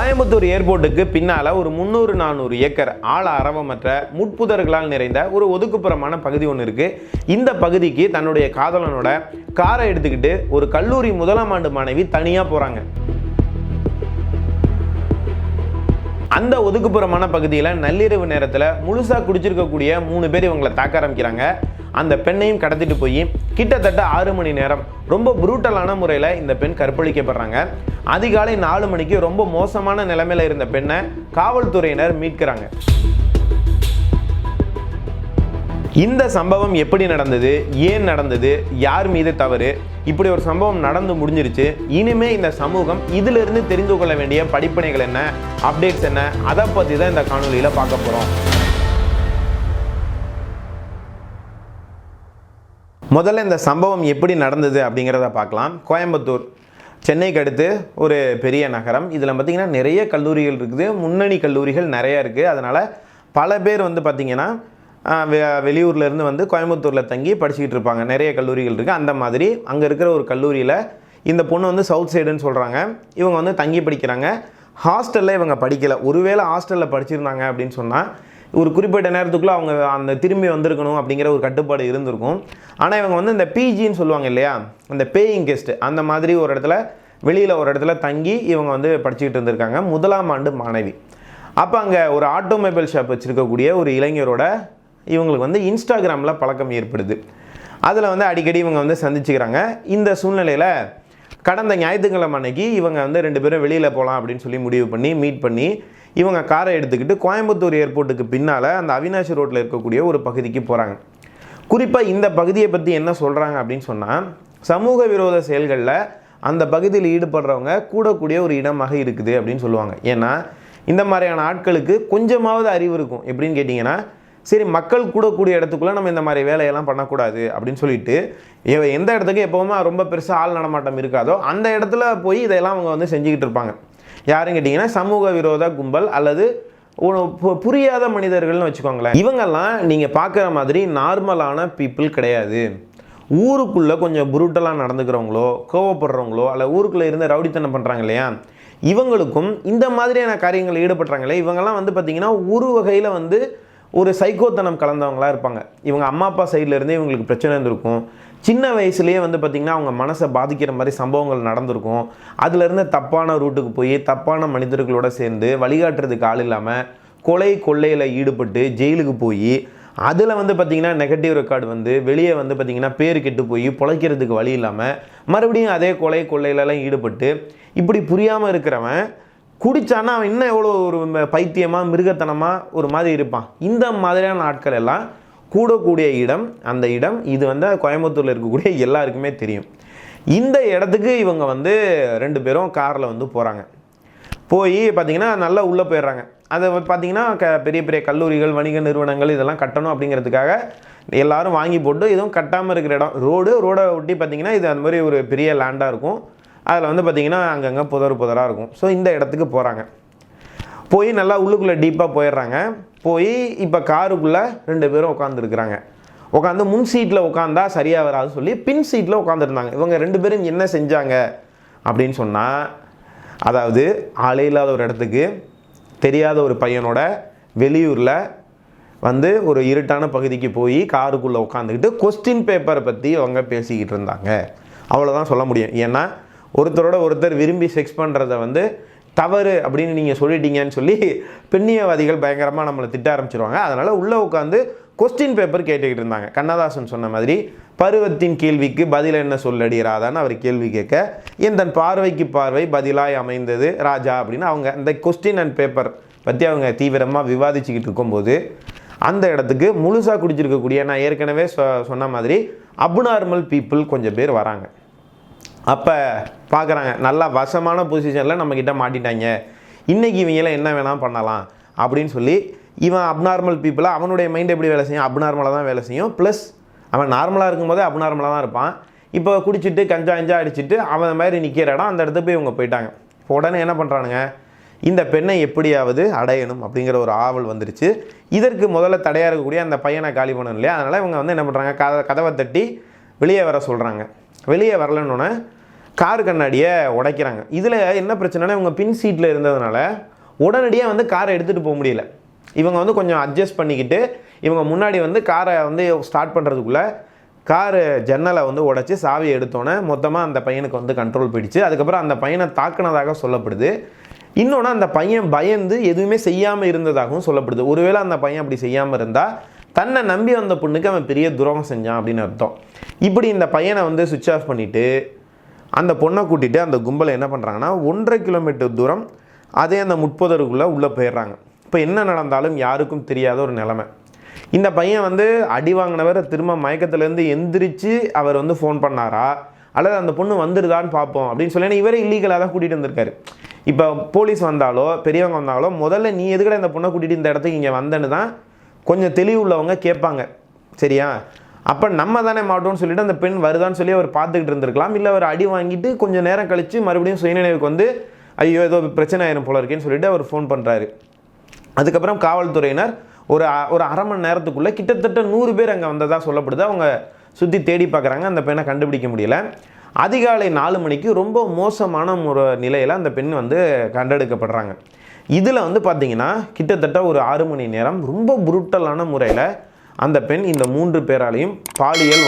கோயம்புத்தூர் ஏர்போர்ட்டுக்கு பின்னால் ஒரு 300-400 ஏக்கர் ஆழ அரவமற்ற முட்புதர்களால் நிறைந்த ஒரு ஒதுக்குப்புறமான பகுதி ஒன்று இருக்குது. இந்த பகுதிக்கு தன்னுடைய காதலனோட காரை எடுத்துக்கிட்டு ஒரு கல்லூரி முதலாம் ஆண்டு மாணவி தனியாக போகிறாங்க. அந்த ஒதுக்குப்புறமான பகுதியில் நள்ளிரவு நேரத்தில் முழுசாக குடிச்சிருக்கக்கூடிய 3 பேர் இவங்களை தாக்க ஆரம்பிக்கிறாங்க. அந்த பெண்ணையும் கடத்திட்டு போய் கிட்டத்தட்ட 6 மணி நேரம் ரொம்ப புரூட்டலான முறையில் இந்த பெண் கற்பழிக்கப்படுறாங்க. அதிகாலை 4 மணிக்கு ரொம்ப மோசமான நிலைமையில் இருந்த பெண்ணை காவல்துறையினர் மீட்கிறாங்க. இந்த சம்பவம் எப்படி நடந்தது, ஏன் நடந்தது, யார் மீது தவறு, இப்படி ஒரு சம்பவம் நடந்து முடிஞ்சிருச்சு. இனிமே இந்த சமூகம் இதிலிருந்து தெரிந்து கொள்ள வேண்டிய படிப்பினைகள் என்ன, அப்டேட்ஸ் என்ன, அதை பற்றி தான் இந்த காணொலியில் பார்க்க போகிறோம். முதல்ல இந்த சம்பவம் எப்படி நடந்தது அப்படிங்கிறத பார்க்கலாம். கோயம்புத்தூர் சென்னைக்கு அடுத்து ஒரு பெரிய நகரம். இதில் பார்த்திங்கன்னா நிறைய கல்லூரிகள் இருக்குது, முன்னணி கல்லூரிகள் நிறையா இருக்குது. அதனால் பல பேர் பார்த்திங்கன்னா வெளியூர்லேருந்து கோயம்புத்தூரில் தங்கி படிச்சுக்கிட்டு இருப்பாங்க. நிறைய கல்லூரிகள் இருக்குது. அந்த மாதிரி அங்கே இருக்கிற ஒரு கல்லூரியில் இந்த பொண்ணு சவுத் சைடுன்னு சொல்கிறாங்க. இவங்க தங்கி படிக்கிறாங்க. ஹாஸ்டலில் இவங்க படிக்கலை. ஒருவேளை ஹாஸ்டலில் படிச்சிருந்தாங்க அப்படின்னு சொன்னால் ஒரு குறிப்பிட்ட நேரத்துக்குள்ளே அவங்க அந்த திரும்பி வந்திருக்கணும் அப்படிங்கிற ஒரு கட்டுப்பாடு இருந்திருக்கும். ஆனால் இவங்க இந்த பிஜின்னு சொல்லுவாங்க இல்லையா, அந்த பேயிங் கெஸ்ட், அந்த மாதிரி ஒரு இடத்துல வெளியில் ஒரு இடத்துல தங்கி இவங்க படிச்சுக்கிட்டு இருந்திருக்காங்க. முதலாம் ஆண்டு மாணவி. அப்போ அங்கே ஒரு ஆட்டோமொபைல் ஷாப் வச்சுருக்கக்கூடிய ஒரு இளைஞரோட இவங்களுக்கு இன்ஸ்டாகிராமில் பழக்கம் ஏற்படுது. அதில் அடிக்கடி இவங்க சந்திச்சுக்கிறாங்க. இந்த சூழ்நிலையில் கடந்த ஞாயிற்றுக்கிழமை அன்னைக்கு இவங்க 2 பேரும் வெளியில் போகலாம் அப்படின்னு சொல்லி முடிவு பண்ணி மீட் பண்ணி இவங்க காரை எடுத்துக்கிட்டு கோயம்புத்தூர் ஏர்போர்ட்டுக்கு பின்னால் அந்த அவினாஷி ரோட்டில் இருக்கக்கூடிய ஒரு பகுதிக்கு போகிறாங்க. குறிப்பாக இந்த பகுதியை பற்றி என்ன சொல்கிறாங்க அப்படின்னு சொன்னால், சமூக விரோத செயல்களில் அந்த பகுதியில் ஈடுபடுறவங்க கூடக்கூடிய ஒரு இடமாக இருக்குது அப்படின்னு சொல்லுவாங்க. ஏன்னா இந்த மாதிரியான ஆட்களுக்கு கொஞ்சமாவது அறிவு இருக்கும். எப்படின்னு கேட்டிங்கன்னா, சரி மக்கள் கூடக்கூடிய இடத்துக்குள்ளே நம்ம இந்த மாதிரி வேலையெல்லாம் பண்ணக்கூடாது அப்படின்னு சொல்லிட்டு எந்த இடத்துக்கு எப்போவுமே ரொம்ப பெருசாக ஆள் நடமாட்டம் இருக்காதோ அந்த இடத்துல போய் இதெல்லாம் அவங்க செஞ்சுக்கிட்டு இருப்பாங்க. யாருன்னு கேட்டிங்கன்னா சமூக விரோத கும்பல் அல்லது புரியாத மனிதர்கள்னு வச்சுக்கோங்களேன். இவங்கெல்லாம் நீங்கள் பார்க்குற மாதிரி நார்மலான பீப்புள் கிடையாது. ஊருக்குள்ளே கொஞ்சம் புரூட்டலாக நடந்துக்கிறவங்களோ, கோவப்படுறவங்களோ, அல்ல ஊருக்குள்ளே இருந்து ரவுடித்தனம் பண்ணுறாங்க இல்லையா, இவங்களுக்கும் இந்த மாதிரியான காரியங்கள் ஈடுபடுறாங்களே, இவங்கெல்லாம் பார்த்திங்கன்னா ஒரு வகையில் ஒரு சைக்கோத்தனம் கலந்தவங்களாக இருப்பாங்க. இவங்க அம்மா அப்பா சைட்லேருந்தே இவங்களுக்கு பிரச்சனை இருந்திருக்கும். சின்ன வயசுலேயே பார்த்திங்கன்னா அவங்க மனசை பாதிக்கிற மாதிரி சம்பவங்கள் நடந்திருக்கும். அதுலேருந்து தப்பான ரூட்டுக்கு போய் தப்பான மனிதர்களோடு சேர்ந்து வழிகாட்டுறதுக்கு ஆள் இல்லாமல் கொலை கொள்ளையில் ஈடுபட்டு ஜெயிலுக்கு போய் அதில் பார்த்திங்கன்னா நெகட்டிவ் ரெக்கார்டு வெளியே பார்த்திங்கன்னா பேர் கெட்டு போய் பொழைக்கிறதுக்கு வழி இல்லாமல் மறுபடியும் அதே கொலை கொள்ளையிலலாம் ஈடுபட்டு இப்படி புரியாமல் இருக்கிறவன் குடித்தானா அவன் இன்னும் எவ்வளோ ஒரு பைத்தியமாக மிருகத்தனமாக ஒரு மாதிரி இருப்பான். இந்த மாதிரியான ஆட்கள் எல்லாம் கூடக்கூடிய இடம் அந்த இடம். இது கோயம்புத்தூரில் இருக்கக்கூடிய எல்லாருக்குமே தெரியும். இந்த இடத்துக்கு இவங்க 2 பேரும் காரில் போகிறாங்க. போய் பார்த்திங்கன்னா நல்லா உள்ளே போயிடுறாங்க. அதை பார்த்திங்கன்னா பெரிய பெரிய கல்லூரிகள், வணிக நிறுவனங்கள் இதெல்லாம் கட்டணும் அப்படிங்கிறதுக்காக எல்லோரும் வாங்கி போட்டு இதுவும் கட்டாமல் இருக்கிற இடம். ரோடை ஒட்டி பார்த்திங்கன்னா இது அந்த மாதிரி ஒரு பெரிய லேண்டாக இருக்கும். அதில் பார்த்திங்கன்னா அங்கங்கே புதராக இருக்கும். ஸோ இந்த இடத்துக்கு போகிறாங்க. போய் நல்லா உள்ளுக்குள்ளே டீப்பாக போயிடுறாங்க. போய் இப்போ காருக்குள்ளே 2 பேரும் உட்காந்துருக்குறாங்க. உட்காந்து முன் சீட்டில் உட்காந்தா சரியாக வராது சொல்லி பின் சீட்டில் உட்காந்துருந்தாங்க. இவங்க 2 பேரும் என்ன செஞ்சாங்க அப்படின்னு சொன்னால், அதாவது ஆளே இல்லாத ஒரு இடத்துக்கு தெரியாத ஒரு பையனோட வெளியூரில் ஒரு இருட்டான பகுதிக்கு போய் காருக்குள்ளே உட்காந்துக்கிட்டு கொஸ்டின் பேப்பரை பற்றி அவங்க பேசிக்கிட்டு இருந்தாங்க. அவ்வளோதான் சொல்ல முடியும். ஏன்னா ஒருத்தரோட ஒருத்தர் விரும்பி செக்ஸ் பண்ணுறதை தவறு அப்படின்னு நீங்கள் சொல்லிட்டீங்கன்னு சொல்லி பெண்ணியவாதிகள் பயங்கரமாக நம்மளை திட்ட ஆரம்பிச்சிருவாங்க. அதனால் உள்ளே உட்காந்து கொஸ்டின் பேப்பர் கேட்டுக்கிட்டு இருந்தாங்க. கண்ணதாசன் சொன்ன மாதிரி பருவத்தின் கேள்விக்கு பதில் என்ன சொல்லடிராதான்னு அவர் கேள்வி கேட்க, என் தன் பார்வைக்கு பார்வை பதிலாய் அமைந்தது ராஜா அப்படின்னு அவங்க அந்த கொஸ்டின் அண்ட் பேப்பர் பற்றி அவங்க தீவிரமாக விவாதிச்சுக்கிட்டு இருக்கும்போது அந்த இடத்துக்கு முழுசாக குடிச்சிருக்கக்கூடிய, நான் ஏற்கனவே சொன்ன மாதிரி அப்நார்மல் பீப்புள் கொஞ்சம் பேர் வராங்க. அப்போ பார்க்குறாங்க, நல்லா வசமான பொசிஷனில் நம்மக்கிட்ட மாட்டிட்டாங்க, இன்றைக்கி இவங்களாம் என்ன வேணால் பண்ணலாம் அப்படின்னு சொல்லி இவன் அப்நார்மல் பீப்புளாக அவனுடைய மைண்ட் எப்படி வேலை செய்யும், அப்நார்மலாக தான் வேலை செய்யும். ப்ளஸ் அவன் நார்மலாக இருக்கும்போதே அப்நார்மலாக தான் இருப்பான். இப்போ குடிச்சிட்டு கஞ்சா அடிச்சுட்டு அவன் மாதிரி நிற்கிற இடம் அந்த இடத்துக்கு போய் இவங்க போயிட்டாங்க. இப்போ உடனே என்ன பண்ணுறானுங்க, இந்த பெண்ணை எப்படியாவது அடையணும் அப்படிங்கிற ஒரு ஆவல் வந்துருச்சு. இதற்கு முதல்ல தடையாக இருக்கக்கூடிய அந்த பையனை காலி பண்ணணும் இல்லையா, அதனால் இவங்க என்ன பண்ணுறாங்க, கதவை தட்டி வெளியே வர சொல்கிறாங்க. வெளியே வரலன்னொன்னே கார் கண்ணாடியை உடைக்கிறாங்க. இதில் என்ன பிரச்சனைனா இவங்க பின் சீட்டில் இருந்ததுனால உடனடியாக வந்து காரை எடுத்துகிட்டு போக முடியல. இவங்க வந்து கொஞ்சம் அட்ஜஸ்ட் பண்ணிக்கிட்டு இவங்க முன்னாடி வந்து காரை வந்து ஸ்டார்ட் பண்ணுறதுக்குள்ளே காரு ஜன்னலை வந்து உடைச்சி சாவியை எடுத்தோன்னே மொத்தமாக அந்த பையனுக்கு வந்து கண்ட்ரோல் போயிடுச்சு. அதுக்கப்புறம் அந்த பையனை தாக்குனதாக சொல்லப்படுது. இன்னொன்று அந்த பையன் பயந்து எதுவுமே செய்யாமல் இருந்ததாகவும் சொல்லப்படுது. ஒருவேளை அந்த பையன் அப்படி செய்யாமல் இருந்தால் தன்னை நம்பி வந்த பொண்ணுக்கு அவன் பெரிய துரோகம் செஞ்சான் அப்படின்னு அர்த்தம். இப்படி இந்த பையனை வந்து சுவிட்ச் ஆஃப் பண்ணிவிட்டு அந்த பொண்ணை கூட்டிகிட்டு அந்த கும்பலை என்ன பண்ணுறாங்கன்னா 1.5 கிலோமீட்டர் தூரம் அதே அந்த முட்புதருக்குள்ளே உள்ளே போயிடுறாங்க. இப்போ என்ன நடந்தாலும் யாருக்கும் தெரியாத ஒரு நிலைமை. இந்த பையன் வந்து அடி வாங்கினவர் திரும்ப மயக்கத்துலேருந்து எந்திரிச்சு அவர் வந்து ஃபோன் பண்ணாரா அல்லது அந்த பொண்ணு வந்துடுதான்னு பார்ப்போம் அப்படின்னு சொல்லி இவரே இல்லீகலாக தான் கூட்டிகிட்டு வந்திருக்காரு. இப்போ போலீஸ் வந்தாலோ பெரியவங்க வந்தாலோ முதல்ல நீ எதுக்கட இந்த பொண்ணை கூட்டிகிட்டு இந்த இடத்துக்கு இங்கே வந்தேன்னு தான் கொஞ்சம் தெளிவு உள்ளவங்க கேட்பாங்க. சரியா? அப்போ நம்ம தானே மாட்டோம்னு சொல்லிட்டு அந்த பெண் வருதான்னு சொல்லி அவர் பார்த்துக்கிட்டு இருந்திருக்கலாம். இல்லை அவர் அடி வாங்கிட்டு கொஞ்சம் நேரம் கழித்து மறுபடியும் சுயநினைவுக்கு வந்து ஐயோ ஏதோ பிரச்சனை ஆயிரும் போல இருக்கேன்னு சொல்லிட்டு அவர் ஃபோன் பண்ணுறாரு. அதுக்கப்புறம் காவல்துறையினர் ஒரு 1/2 மணி நேரத்துக்குள்ளே கிட்டத்தட்ட 100 பேர் அங்கே வந்ததாக சொல்லப்படுது. அவங்க சுற்றி தேடி பார்க்குறாங்க, அந்த பெண்ணை கண்டுபிடிக்க முடியல. அதிகாலை 4 மணிக்கு ரொம்ப மோசமான ஒரு நிலையில் அந்த பெண் வந்து கண்டெடுக்கப்படுறாங்க. இதில் வந்து பார்த்திங்கன்னா கிட்டத்தட்ட ஒரு 6 மணி நேரம் ரொம்ப புருட்டலான முறையில் அந்த பெண் இந்த 3 பேராலையும் பாலியல்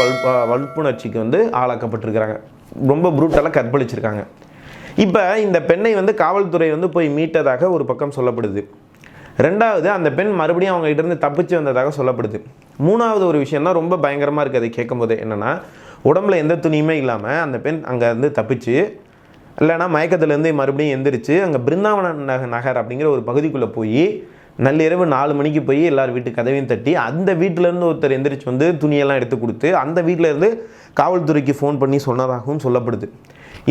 வல்புணர்ச்சிக்கு வந்து ஆளாக்கப்பட்டிருக்கிறாங்க. ரொம்ப புருட்டலாக கற்பழிச்சிருக்காங்க. இப்போ இந்த பெண்ணை வந்து காவல்துறை வந்து போய் மீட்டதாக ஒரு பக்கம் சொல்லப்படுது. 2வது அந்த பெண் மறுபடியும் அவங்ககிட்ட இருந்து தப்பிச்சு வந்ததாக சொல்லப்படுது. 3வது ஒரு விஷயம் தான் ரொம்ப பயங்கரமாக இருக்குது. அதை கேட்கும்போது என்னென்னா உடம்புல எந்த துணியுமே இல்லாமல் அந்த பெண் அங்கே இருந்து தப்பிச்சு இல்லைனா மயக்கத்துலேருந்து மறுபடியும் எந்திரிச்சு அங்கே பிருந்தாவன நகர் அப்படிங்கிற ஒரு பகுதிக்குள்ளே போய் நள்ளிரவு 4 மணிக்கு போய் எல்லார் வீட்டு கதவையும் தட்டி அந்த வீட்டிலேருந்து ஒருத்தர் எந்திரிச்சு வந்து துணியெல்லாம் எடுத்து கொடுத்து அந்த வீட்டிலேருந்து காவல்துறைக்கு ஃபோன் பண்ணி சொன்னதாகவும் சொல்லப்படுது.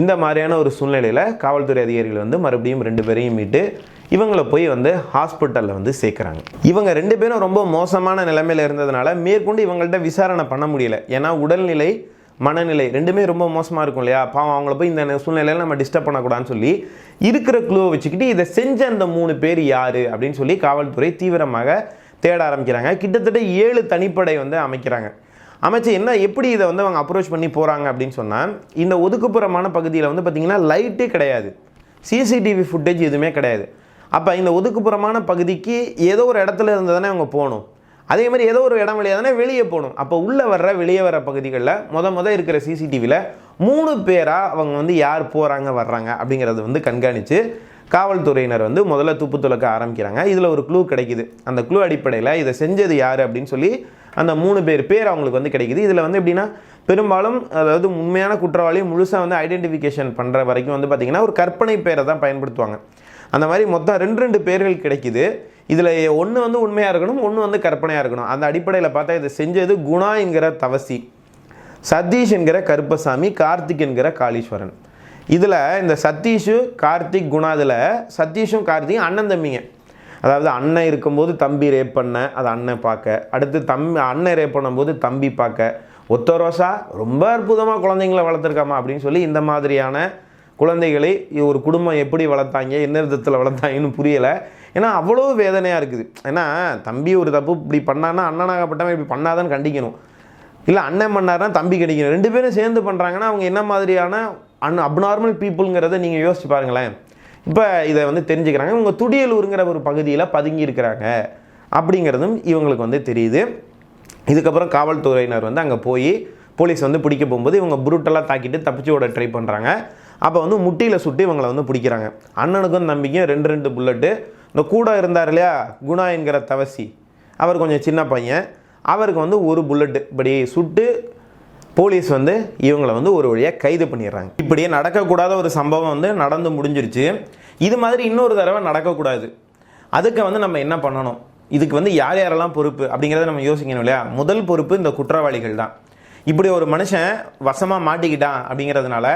இந்த மாதிரியான ஒரு சூழ்நிலையில் காவல்துறை அதிகாரிகள் வந்து மறுபடியும் 2 பேரையும் மீட்டு இவங்களை போய் வந்து ஹாஸ்பிட்டலில் வந்து சேர்க்குறாங்க. இவங்க 2 பேரும் ரொம்ப மோசமான நிலைமையில் இருந்ததுனால மேற்கொண்டு இவங்கள்ட்ட விசாரணை பண்ண முடியல. ஏன்னா உடல்நிலை மனநிலை 2மே ரொம்ப மோசமாக இருக்கும் இல்லையா? பாவம் அவங்கள போய் இந்த சூழ்நிலையில் நம்ம டிஸ்டர்ப் பண்ணக்கூடாதுன்னு சொல்லி இருக்கிற க்ளூவை வச்சுக்கிட்டு இதை செஞ்ச அந்த 3 பேர் யார் அப்படின்னு சொல்லி காவல்துறை தீவிரமாக தேட ஆரம்பிக்கிறாங்க. கிட்டத்தட்ட 7 தனிப்படை வந்து அமைக்கிறாங்க. அமைச்சு எப்படி இதை வந்து அவங்க அப்ரோச் பண்ணி போகிறாங்க அப்படின்னு சொன்னால் இந்த ஒதுக்குப்புறமான பகுதியில் வந்து பார்த்திங்கன்னா லைட்டே கிடையாது, சிசிடிவி ஃபுட்டேஜ் எதுவுமே கிடையாது. அப்போ இந்த ஒதுக்குப்புறமான பகுதிக்கு ஏதோ ஒரு இடத்துல இருந்து தானே அவங்க போகணும். அதே மாதிரி ஏதோ ஒரு இடம் வழியாக தானே வெளியே போகணும். அப்போ உள்ளே வர்ற வெளியே வர பகுதிகளில் முத இருக்கிற சிசிடிவியில் 3 பேராக அவங்க வந்து யார் போகிறாங்க வர்றாங்க அப்படிங்கிறது வந்து கண்காணித்து காவல்துறையினர் வந்து முதல்ல துப்பு துளக்க ஆரம்பிக்கிறாங்க. இதில் ஒரு க்ளூ கிடைக்குது. அந்த க்ளூ அடிப்படையில் இதை செஞ்சது யார் அப்படின்னு சொல்லி அந்த 3 பேர் அவங்களுக்கு வந்து கிடைக்குது. இதில் வந்து எப்படின்னா பெரும்பாலும் அதாவது உண்மையான குற்றவாளி முழுசாக வந்து ஐடென்டிஃபிகேஷன் பண்ணுற வரைக்கும் வந்து பார்த்திங்கன்னா ஒரு கற்பனை பேரை தான் பயன்படுத்துவாங்க. அந்த மாதிரி மொத்தம் 2 பேர்கள் கிடைக்குது. இதில் ஒன்று வந்து உண்மையாக இருக்கணும், ஒன்று வந்து கற்பனையாக இருக்கணும். அந்த அடிப்படையில் பார்த்தா இதை செஞ்சது குணா என்கிற தவசி, சதீஷ் என்கிற கருப்பசாமி, கார்த்திக் என்கிற காளீஸ்வரன். இதில் இந்த சதீஷு கார்த்திக் குணா இதில் சதீஷும் கார்த்திக்கும் அண்ணன் தம்பிங்க. அதாவது அண்ணன் இருக்கும்போது தம்பி ரேப் பண்ண அதை அண்ணன் பார்க்க, அடுத்து அண்ணன் ரேப் பண்ணும்போது தம்பி பார்க்க, ஒத்த ரோசா ரொம்ப அற்புதமாக குழந்தைங்களை வளர்த்துருக்காமா அப்படின்னு சொல்லி இந்த மாதிரியான குழந்தைகளை ஒரு குடும்பம் எப்படி வளர்த்தாங்க, என்ன விதத்தில் வளர்த்தாங்கன்னு புரியலை. ஏன்னா அவ்வளோ வேதனையாக இருக்குது. ஏன்னா தம்பி ஒரு தப்பு இப்படி பண்ணான்னா அண்ணனாகப்பட்டவன் இப்படி பண்ணாதான்னு கண்டிக்கணும், இல்லை அண்ணன் பண்ணாருன்னா தம்பி கிடைக்கணும். 2 பேரும் சேர்ந்து பண்ணுறாங்கன்னா அவங்க என்ன மாதிரியான அப்நார்மல் பீப்புளுங்கிறத நீங்கள் யோசிச்சு பாருங்களேன். இப்போ இதை வந்து தெரிஞ்சுக்கிறாங்க. இவங்க துடியலூருங்கிற ஒரு பகுதியில் பதுங்கி இருக்கிறாங்க அப்படிங்கிறதும் இவங்களுக்கு வந்து தெரியுது. இதுக்கப்புறம் காவல்துறையினர் வந்து அங்கே போய் போலீஸ் வந்து பிடிக்க போகும்போது இவங்க புருட்டலாக தாக்கிட்டு தப்பிச்சு ஓட ட்ரை பண்ணுறாங்க. அப்போ வந்து முட்டியில் சுட்டு இவங்களை வந்து பிடிக்கிறாங்க. அண்ணனுக்கும் தம்பிக்கும் 2 புல்லட்டு. இந்த கூட இருந்தார் இல்லையா குணா என்கிற தவசி, அவர் கொஞ்சம் சின்ன பையன், அவருக்கு வந்து 1 புல்லட்டு இப்படி சுட்டு போலீஸ் வந்து இவங்களை வந்து ஒரு வழியாக கைது பண்ணிடுறாங்க. இப்படியே நடக்கக்கூடாத ஒரு சம்பவம் வந்து நடந்து முடிஞ்சிருச்சு. இது மாதிரி இன்னொரு தடவை நடக்கக்கூடாது. அதுக்கு வந்து நம்ம என்ன பண்ணணும், இதுக்கு வந்து யார் யாரெல்லாம் பொறுப்பு அப்படிங்கிறத நம்ம யோசிக்கணும் இல்லையா? முதல் பொறுப்பு இந்த குற்றவாளிகள் தான். இப்படி ஒரு மனுஷன் வசமாக மாட்டிக்கிட்டான் அப்படிங்கிறதுனால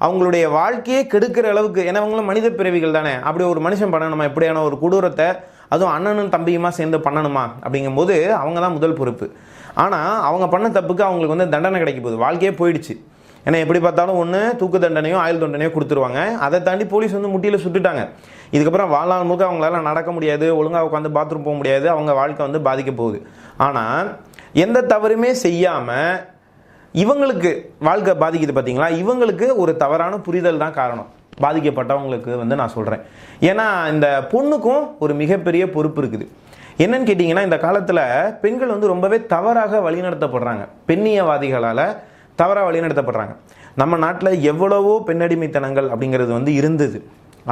அவங்களுடைய வாழ்க்கையே கெடுக்கிற அளவுக்கு, ஏன்னா அவங்களும் மனித பிறவிகள் தானே, அப்படி ஒரு மனுஷன் பண்ணணுமா, எப்படியான ஒரு கொடூரத்தை அதுவும் அண்ணனும் தம்பியுமா சேர்ந்து பண்ணணுமா அப்படிங்கும்போது அவங்க தான் முதல் பொறுப்பு. ஆனால் அவங்க பண்ண தப்புக்கு அவங்களுக்கு வந்து தண்டனை கிடைக்க போகுது, வாழ்க்கையே போயிடுச்சு. ஏன்னா எப்படி பார்த்தாலும் ஒன்று தூக்கு தண்டனையோ ஆயுள் தண்டனையோ கொடுத்துருவாங்க. அதை தாண்டி போலீஸ் வந்து முட்டியில் சுட்டுட்டாங்க. இதுக்கப்புறம் வாழ்நாள் முழுக்க அவங்களால நடக்க முடியாது, ஒழுங்காக உட்காந்து பாத்ரூம் போக முடியாது, அவங்க வாழ்க்கை வந்து பாதிக்க போகுது. ஆனால் எந்த தவறுமே செய்யாமல் இவங்களுக்கு வாழ்க்கை பாதிக்குது பார்த்தீங்களா, இவங்களுக்கு ஒரு தவறான புரிதல் தான் காரணம். பாதிக்கப்பட்டவங்களுக்கு வந்து நான் சொல்கிறேன். ஏன்னா இந்த பொண்ணுக்கும் ஒரு மிகப்பெரிய பொறுப்பு இருக்குது. என்னன்னு கேட்டிங்கன்னா, இந்த காலத்தில் பெண்கள் வந்து ரொம்பவே தவறாக வழிநடத்தப்படுறாங்க. பெண்ணியவாதிகளால் தவறாக வழிநடத்தப்படுறாங்க. நம்ம நாட்டில் எவ்வளவோ பெண்ணடிமைத்தனங்கள் அப்படிங்கிறது வந்து இருந்தது.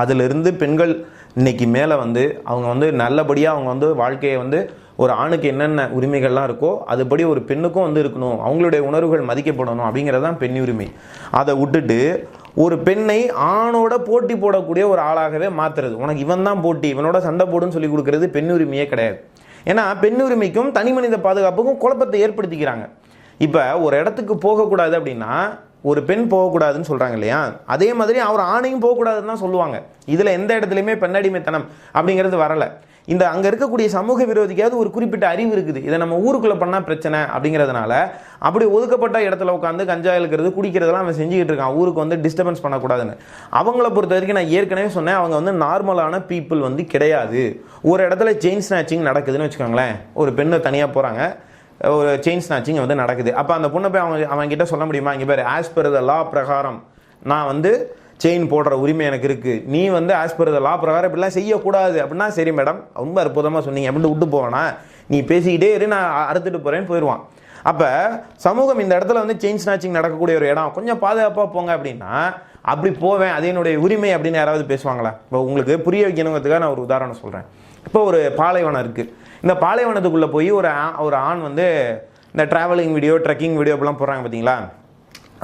அதிலிருந்து பெண்கள் இன்னைக்கு மேலே வந்து அவங்க வந்து நல்லபடியாக அவங்க வந்து வாழ்க்கையை வந்து ஒரு ஆணுக்கு என்னென்ன உரிமைகள்லாம் இருக்கோ அதுபடி ஒரு பெண்ணுக்கும் வந்து இருக்கணும், அவங்களுடைய உணர்வுகள் மதிக்கப்படணும் அப்படிங்கிறது தான் பெண் உரிமை. அதை விட்டுட்டு ஒரு பெண்ணை ஆணோட போட்டி போடக்கூடிய ஒரு ஆளாகவே மாற்றுறது, உனக்கு இவன் தான் போட்டி, இவனோட சண்டை போடுன்னு சொல்லி கொடுக்கறது பெண் உரிமையே கிடையாது. ஏன்னா பெண் உரிமைக்கும் தனி மனித பாதுகாப்புக்கும் குழப்பத்தை ஏற்படுத்திக்கிறாங்க. இப்போ ஒரு இடத்துக்கு போகக்கூடாது அப்படின்னா ஒரு பெண் போகக்கூடாதுன்னு சொல்கிறாங்க இல்லையா, அதே மாதிரி அவர் ஆணையும் போகக்கூடாதுன்னு தான் சொல்லுவாங்க. இதில் எந்த இடத்துலையுமே பெண்ணடிமைத்தனம் அப்படிங்கிறது வரலை. இந்த அங்கே இருக்கக்கூடிய சமூக விரோதிக்காவது ஒரு குறிப்பிட்ட அறிவு இருக்குது, இதை நம்ம ஊருக்குள்ளே பண்ணால் பிரச்சனை அப்படிங்கிறதுனால அப்படி ஒதுக்கப்பட்ட இடத்துல உட்காந்து கஞ்சா இழுக்கிறது குடிக்கிறதெல்லாம் அவன் செஞ்சுக்கிட்டு இருக்கான், ஊருக்கு வந்து டிஸ்டர்பன்ஸ் பண்ணக்கூடாதுன்னு. அவங்கள பொறுத்த வரைக்கும் நான் ஏற்கனவே சொன்னேன், அவங்க வந்து நார்மலான பீப்புள் வந்து கிடையாது. ஒரு இடத்துல செயின் ஸ்நாச்சிங் நடக்குதுன்னு வச்சுக்கோங்களேன், ஒரு பெண்ணை தனியாக போகிறாங்க, ஒரு செயின் ஸ்நாச்சிங் வந்து நடக்குது. அப்போ அந்த பொண்ணை போய் அவங்ககிட்ட சொல்ல முடியுமா, இங்கே பேர் ஆஸ் பர் த லா பிரகாரம் நான் வந்து செயின் போடுற உரிமை எனக்கு இருக்குது, நீ வந்து ஆஸ் பர் த லா பிரகாரம் இப்படிலாம் செய்யக்கூடாது அப்படின்னா, சரி மேடம் ரொம்ப அற்புதமாக சொன்னீங்க அப்படின்ட்டு விட்டு போவேனா, நீ பேசிக்கிட்டே இரு நான் அறுத்துட்டு போகிறேன்னு போயிடுவான். அப்போ சமூகம் இந்த இடத்துல வந்து செயின் ஸ்நாச்சிங் நடக்கக்கூடிய ஒரு இடம், கொஞ்சம் பாதுகாப்பாக போங்க அப்படின்னா அப்படி போவேன், அது என்னுடைய உரிமை அப்படின்னு யாராவது பேசுவாங்களா? இப்போ உங்களுக்கு புரிய வைக்கணுங்கிறதுக்காக நான் ஒரு உதாரணம் சொல்கிறேன். இப்போ ஒரு பாலைவனம் இருக்குது, இந்த பாலைவனத்துக்குள்ளே போய் ஒரு ஆண் வந்து இந்த ட்ராவலிங் வீடியோ ட்ரெக்கிங் வீடியோ அப்படிலாம் போடுறாங்க பார்த்தீங்களா,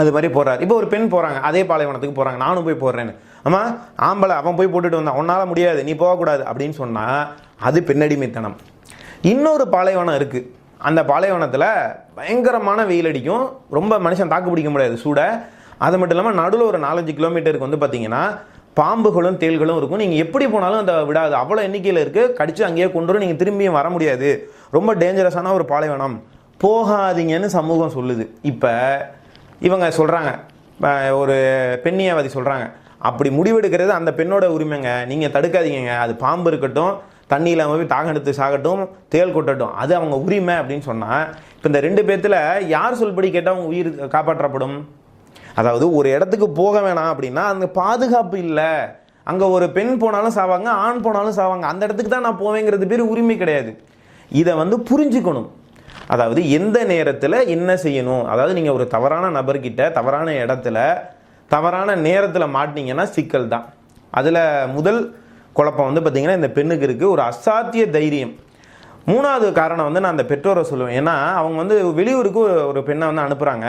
அது மாதிரி போடுறாரு. இப்போ ஒரு பெண் போகிறாங்க, அதே பாலைவனத்துக்கு போகிறாங்க, நானும் போய் போடுறேன்னு, ஆமாம் ஆம்பளை அவன் போய் போட்டுட்டு வந்தான், உன்னால் முடியாது நீ போகக்கூடாது அப்படின்னு சொன்னால் அது பெண்ணடிமைத்தனம். இன்னொரு பாலைவனம் இருக்குது, அந்த பாலைவனத்தில் பயங்கரமான வெயில் அடிக்கும், ரொம்ப மனுஷன் தாக்கு பிடிக்க முடியாது சூட. அது மட்டும் இல்லாமல் நடுவில் ஒரு 4-5 கிலோமீட்டருக்கு வந்து பார்த்தீங்கன்னா பாம்புகளும் தேள்களும் இருக்கும், நீங்கள் எப்படி போனாலும் அந்த விடாது, அவ்வளோ எண்ணிக்கையில் இருக்குது, கடிச்சு அங்கேயே கொண்டு நீங்கள் திரும்பியும் வர முடியாது, ரொம்ப டேஞ்சரஸான ஒரு பாலைவனம், போகாதீங்கன்னு சமூகம் சொல்லுது. இப்போ இவங்க சொல்கிறாங்க, ஒரு பெண்ணியவாதி சொல்கிறாங்க, அப்படி முடிவெடுக்கிறது அந்த பெண்ணோட உரிமைங்க, நீங்கள் தடுக்காதீங்க, அது பாம்பு இருக்கட்டும், தண்ணி இல்லாமல் போய் தாகம் எடுத்து சாகட்டும், தேள் கொட்டட்டும், அது அவங்க உரிமை அப்படின்னு சொன்னால், இப்போ இந்த 2 பேர்த்தில் யார் சொல்படி கேட்டால் அவங்க உயிர் காப்பாற்றப்படும்? அதாவது ஒரு இடத்துக்கு போக வேணாம் அப்படின்னா அங்கே பாதுகாப்பு இல்லை, அங்கே ஒரு பெண் போனாலும் சாவாங்க, ஆண் போனாலும் சாவாங்க, அந்த இடத்துக்கு தான் நான் போவேங்கிறது பேர் உரிமை கிடையாது. இதை வந்து புரிஞ்சுக்கணும். அதாவது எந்த நேரத்தில் என்ன செய்யணும், அதாவது நீங்கள் ஒரு தவறான நபர்கிட்ட தவறான இடத்துல தவறான நேரத்தில் மாட்டினீங்கன்னா சிக்கல் தான். அதில் முதல் குழப்பம் வந்து பார்த்திங்கன்னா இந்த பெண்ணுக்கு இருக்குது, ஒரு அசாத்திய தைரியம். 3வது காரணம் வந்து நான் அந்த பெற்றோரை சொல்லுவேன். ஏன்னா அவங்க வந்து வெளியூருக்கு ஒரு பெண்ணை வந்து அனுப்புகிறாங்க,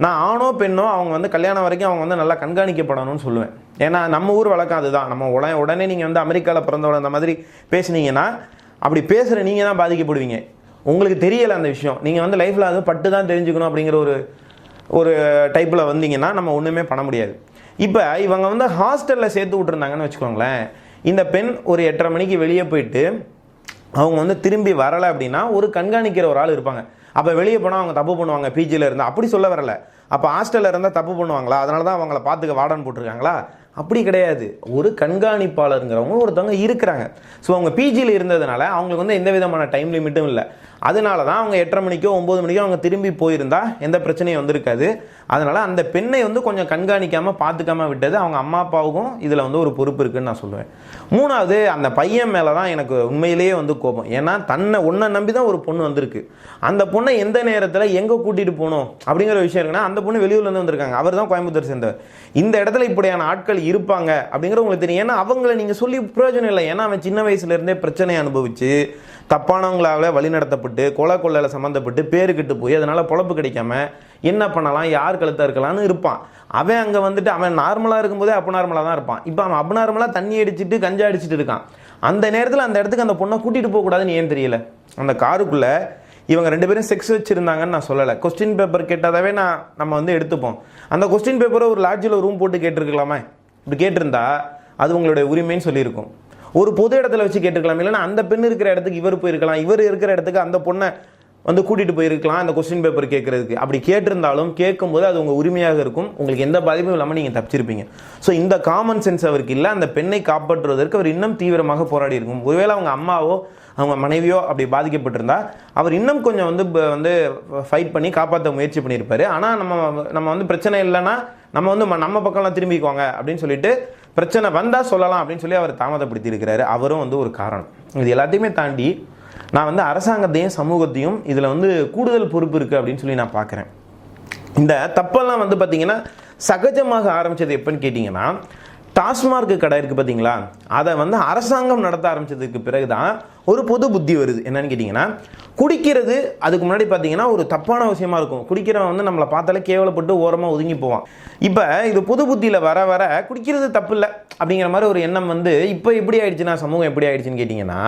நான் ஆணோ பெண்ணோ அவங்க வந்து கல்யாணம் வரைக்கும் அவங்க வந்து நல்லா கண்காணிக்கப்படணும்னு சொல்லுவேன். ஏன்னா நம்ம ஊர் வழக்கம் அதுதான். நம்ம உடனே நீங்கள் வந்து அமெரிக்காவில் பிறந்தவங்க அந்த மாதிரி பேசுனீங்கன்னா அப்படி பேசுகிற நீங்கள் தான் பாதிக்கப்படுவீங்க. உங்களுக்கு தெரியலை அந்த விஷயம், நீங்கள் வந்து லைஃப்பில் அது பட்டு தான் தெரிஞ்சுக்கணும் அப்படிங்கிற ஒரு டைப்பில் வந்தீங்கன்னா நம்ம ஒன்றுமே பண்ண முடியாது. இப்போ இவங்க வந்து ஹாஸ்டலில் சேர்த்து விட்டுருந்தாங்கன்னு வச்சுக்கோங்களேன், இந்த பெண் ஒரு 8:30 மணிக்கு வெளியே போயிட்டு அவங்க வந்து திரும்பி வரலை அப்படின்னா ஒரு கண்காணிக்கிற ஒரு ஆள் இருப்பாங்க. அப்போ வெளியே போனால் அவங்க தப்பு பண்ணுவாங்க, பிஜியில் இருந்தால் அப்படி சொல்ல வரலை. அப்போ ஹாஸ்டலில் இருந்தால் தப்பு பண்ணுவாங்களா, அதனால தான் அவங்கள பார்த்துக்க வார்டன் போட்டிருக்காங்களா? அப்படி கிடையாது. ஒரு கண்காணிப்பாளருங்கிறவங்க ஒருத்தவங்க இருக்கிறாங்க. ஸோ அவங்க பிஜியில் இருந்ததுனால அவங்களுக்கு வந்து எந்த விதமான டைம் லிமிட்டும் இல்லை. அதனால தான் அவங்க 8:30 மணிக்கோ 9 மணிக்கோ அவங்க திரும்பி போயிருந்தா எந்த பிரச்சனையும் வந்திருக்காது. அதனால் அந்த பெண்ணை வந்து கொஞ்சம் கண்காணிக்காமல் பார்த்துக்காமல் விட்டது அவங்க அம்மா அப்பாவுக்கும் இதில் வந்து ஒரு பொறுப்பு இருக்குதுன்னு நான் சொல்லுவேன். 3வது அந்த பையன் மேலே தான் எனக்கு உண்மையிலேயே வந்து கோபம். ஏன்னா ஒன்றை நம்பி தான் ஒரு பொண்ணு வந்திருக்கு, அந்த பொண்ணை எந்த நேரத்தில் எங்கே கூட்டிகிட்டு போகணும் அப்படிங்கிற விஷயம் இருக்குன்னா, அந்த பொண்ணு வெளியூர்லேருந்து வந்திருக்காங்க, அவர் தான் கோயம்புத்தூர் சேர்ந்தவர். இந்த இடத்துல இப்படியான ஆட்கள் இருப்பாங்க அப்படிங்கிற உங்களுக்கு தெரியும். ஏன்னா அவங்கள நீங்கள் சொல்லி பிரயோஜனம் இல்லை. ஏன்னா அவன் சின்ன வயசுலேருந்தே பிரச்சனையை அனுபவித்து தப்பானவங்களாக வழிநடத்தப்பட்டு கொலையில் சம்மந்தப்பட்டு பேருக்கிட்டு போய் அதனால் பொழப்பு கிடைக்காம என்ன பண்ணலாம், யார் கழுத்தாக இருக்கலாம்னு இருப்பான். அவன் அங்கே வந்துட்டு அவன் நார்மலாக இருக்கும்போதே அப்நார்மலாக தான் இருப்பான். இப்போ அவன் அப்நார்மலாக தண்ணி அடிச்சுட்டு கஞ்சா அடிச்சுட்டு இருக்கான். அந்த நேரத்தில் அந்த இடத்துக்கு அந்த பொண்ணை கூட்டிகிட்டு போகக்கூடாதுன்னு ஏன் தெரியல? அந்த காருக்குள்ளே இவங்க 2 பேரும் செக்ஸ் வச்சுருந்தாங்கன்னு நான் சொல்லலை. கொஸ்டின் பேப்பர் கேட்டதாவே நம்ம வந்து எடுத்துப்போம். அந்த கொஸ்டின் பேப்பரை ஒரு லாட்ஜில் ரூம் போட்டு கேட்டிருக்கலாமே, இப்படி கேட்டிருந்தா அது உங்களுடைய உரிமைன்னு சொல்லியிருக்கும். ஒரு பொது இடத்துல வச்சு கேட்டுக்கலாம். இல்லைன்னா அந்த பெண் இருக்கிற இடத்துக்கு இவர் போயிருக்கலாம், இவர் இருக்கிற இடத்துக்கு அந்த பொண்ணை வந்து கூட்டிகிட்டு போயிருக்கலாம் அந்த கொஸ்டின் பேப்பர் கேட்குறதுக்கு. அப்படி கேட்டிருந்தாலும் கேட்கும்போது அது உங்கள் உரிமையாக இருக்கும், உங்களுக்கு எந்த பாதிப்பும் இல்லாமல் நீங்கள் தப்பிச்சிருப்பீங்க. ஸோ இந்த காமன் சென்ஸ் அவருக்கு இல்லை. அந்த பெண்ணை காப்பாற்றுவதற்கு அவர் இன்னும் தீவிரமாக போராடி இருக்கும். ஒருவேளை அவங்க அம்மாவோ அவங்க மனைவியோ அப்படி பாதிக்கப்பட்டிருந்தா அவர் இன்னும் கொஞ்சம் வந்து ஃபைட் பண்ணி காப்பாற்ற முயற்சி பண்ணியிருப்பார். ஆனால் நம்ம வந்து பிரச்சனை இல்லைன்னா நம்ம பக்கம்லாம் திரும்பிக்குவாங்க அப்படின்னு சொல்லிட்டு பிரச்சனை வந்தால் சொல்லலாம் அப்படின்னு சொல்லி அவர் தாமதப்படுத்தி இருக்கிறாரு. அவரும் வந்து ஒரு காரணம். இது எல்லாத்தையுமே தாண்டி நான் வந்து அரசாங்கத்தையும் சமூகத்தையும் இதில் வந்து கூடுதல் பொறுப்பு இருக்குது அப்படின்னு சொல்லி நான் பார்க்குறேன். இந்த தப்பெல்லாம் வந்து பார்த்திங்கன்னா சகஜமாக ஆரம்பித்தது எப்போன்னு கேட்டிங்கன்னா, டாஸ்மார்க் கடை இருக்குது பார்த்தீங்களா, அதை வந்து அரசாங்கம் நடத்த ஆரம்பித்ததுக்கு பிறகு தான் ஒரு பொது புத்தி வருது. என்னன்னு கேட்டிங்கன்னா, குடிக்கிறது அதுக்கு முன்னாடி பார்த்தீங்கன்னா ஒரு தப்பான விஷயமா இருக்கும். குடிக்கிறவன் வந்து நம்மளை பார்த்தாலே கேவலப்பட்டு ஓரமாக ஒதுங்கி போவான். இப்போ இது பொது புத்தியில் வர வர குடிக்கிறது தப்பு இல்லை அப்படிங்கிற மாதிரி ஒரு எண்ணம் வந்து இப்போ எப்படி ஆயிடுச்சுன்னா, சமூகம் எப்படி ஆயிடுச்சுன்னு கேட்டிங்கன்னா,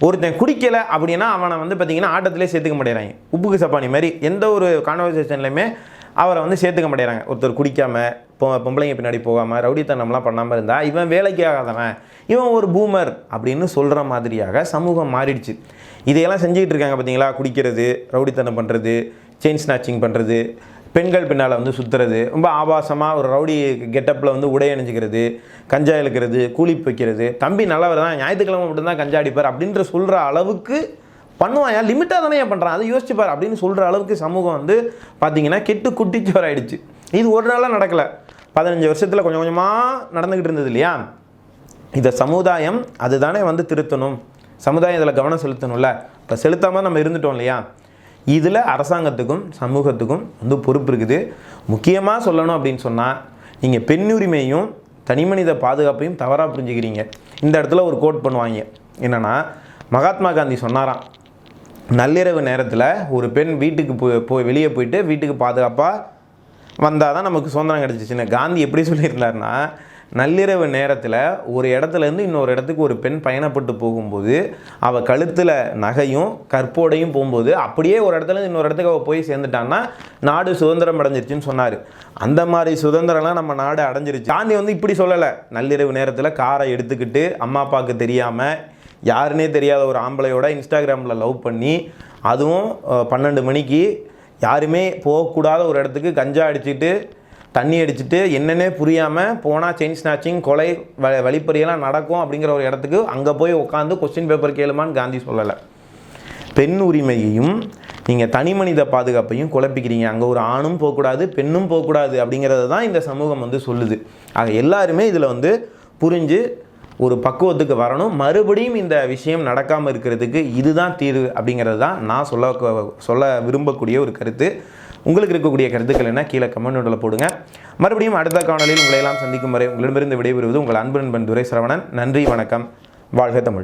ஒருத்தன் குடிக்கலை அப்படின்னா அவனை வந்து பார்த்தீங்கன்னா ஆட்டத்திலே சேர்த்துக்க மாட்டேறாங்க. உப்புக்கு சப்பானி மாதிரி எந்த ஒரு கான்வர்சேஷன்லையுமே அவரை வந்து சேர்த்துக்க மாட்டேறாங்க. ஒருத்தர் குடிக்காமல் பொம்பளைங்க பின்னாடி போகாமல் ரவுடித்தனம்லாம் பண்ணாமல் இருந்தால் இவன் வேலைக்கு ஆகாதவன், இவன் ஒரு பூமர் அப்படின்னு சொல்கிற மாதிரியாக சமூகம் மாறிடுச்சு. இதையெல்லாம் செஞ்சுக்கிட்டு இருக்காங்க பார்த்தீங்களா, குடிக்கிறது, ரவுடித்தனம் பண்ணுறது, செயின் ஸ்நாச்சிங் பண்ணுறது, பெண்கள் பின்னால் வந்து சுற்றுறது, ரொம்ப ஆபாசமாக ஒரு ரவுடி கெட்டப்பில் வந்து உடை அணிஞ்சிக்கிறது, கஞ்சா இழுக்கிறது, கூலி வைக்கிறது, தம்பி நல்லவர் தான் ஞாயிற்றுக்கிழமை மட்டும்தான் கஞ்சா அடிப்பார் அப்படின்ற சொல்கிற அளவுக்கு பண்ணுவான். ஏன் லிமிட்டாக தானே ஏன் பண்ணுறான், அதை யோசிச்சுப்பார் அப்படின்னு சொல்கிற அளவுக்கு சமூகம் வந்து பார்த்திங்கன்னா கெட்டு குட்டிச்சோர் ஆகிடுச்சு. இது ஒரு நாளாக நடக்கலை, 15 வருஷத்தில் கொஞ்சம் கொஞ்சமாக நடந்துக்கிட்டு இருந்தது இல்லையா. இதை சமுதாயம் அதுதானே வந்து திருத்தணும், சமுதாயம் இதில் கவனம் செலுத்தணும்ல. இப்போ செலுத்தாமல் நம்ம இருந்துட்டோம் இல்லையா. இதில் அரசாங்கத்துக்கும் சமூகத்துக்கும் வந்து பொறுப்பு இருக்குது. முக்கியமாக சொல்லணும் அப்படின்னு சொன்னால், நீங்கள் பெண்ணுரிமையும் தனிமனித பாதுகாப்பையும் தவறாக புரிஞ்சுக்கிறீங்க. இந்த இடத்துல ஒரு கோட் பண்ணுவாங்க, என்னென்னா மகாத்மா காந்தி சொன்னாராம், நள்ளிரவு நேரத்தில் ஒரு பெண் வீட்டுக்கு போய் வெளியே போயிட்டு வீட்டுக்கு பாதுகாப்பாக வந்தால் தான் நமக்கு சுதந்திரம் கிடச்சிச்சுன்னு. காந்தி எப்படி சொல்லியிருந்தாருன்னா, நள்ளிரவு நேரத்தில் ஒரு இடத்துலேருந்து இன்னொரு இடத்துக்கு ஒரு பெண் பயணப்பட்டு போகும்போது அவள் கழுத்தில் நகையும் கற்போடையும் போகும்போது அப்படியே ஒரு இடத்துலேருந்து இன்னொரு இடத்துக்கு அவள் போய் சேர்ந்துட்டான்னா நாடு சுதந்திரம் அடைஞ்சிருச்சுன்னு சொன்னார். அந்த மாதிரி சுதந்திரம்லாம் நம்ம நாடு அடைஞ்சிருச்சு. காந்தி வந்து இப்படி சொல்லலை, நள்ளிரவு நேரத்தில் காரை எடுத்துக்கிட்டு அம்மா அப்பாவுக்கு தெரியாமல் யாருன்னே தெரியாத ஒரு ஆம்பளையோட இன்ஸ்டாகிராமில் லவ் பண்ணி, அதுவும் 12 மணிக்கு யாருமே போகக்கூடாத ஒரு இடத்துக்கு கஞ்சா அடிச்சுட்டு தண்ணி அடிச்சுட்டு என்னென்னே புரியாமல் போனால் செயின் ஸ்நாச்சிங், கொலை, வழிப்பறியெல்லாம் நடக்கும் அப்படிங்கிற ஒரு இடத்துக்கு அங்கே போய் உட்காந்து கொஸ்டின் பேப்பர் கேளுமான்னு காந்தி சொல்லலை. பெண் உரிமையையும் நீங்கள் தனி மனித பாதுகாப்பையும் குழப்பிக்கிறீங்க. அங்கே ஒரு ஆணும் போகக்கூடாது பெண்ணும் போகக்கூடாது அப்படிங்கிறது தான் இந்த சமூகம் வந்து சொல்லுது. ஆக எல்லாருமே இதில் வந்து புரிஞ்சு ஒரு பக்குவத்துக்கு வரணும். மறுபடியும் இந்த விஷயம் நடக்காமல் இருக்கிறதுக்கு இதுதான் தீர்வு அப்படிங்கிறது தான் நான் சொல்ல விரும்பக்கூடிய ஒரு கருத்து. உங்களுக்கு இருக்கக்கூடிய கருத்துக்கள் என்ன கீழே கமெண்ட்டில் போடுங்க. மறுபடியும் அடுத்த காணொலியில் உங்களை எல்லாம் சந்திக்கும் வரை உங்களிடமிருந்து விடைபெறுவது உங்கள் அன்பு நண்பன் துரை சரவணன். நன்றி, வணக்கம், வாழ்க தமிழ்.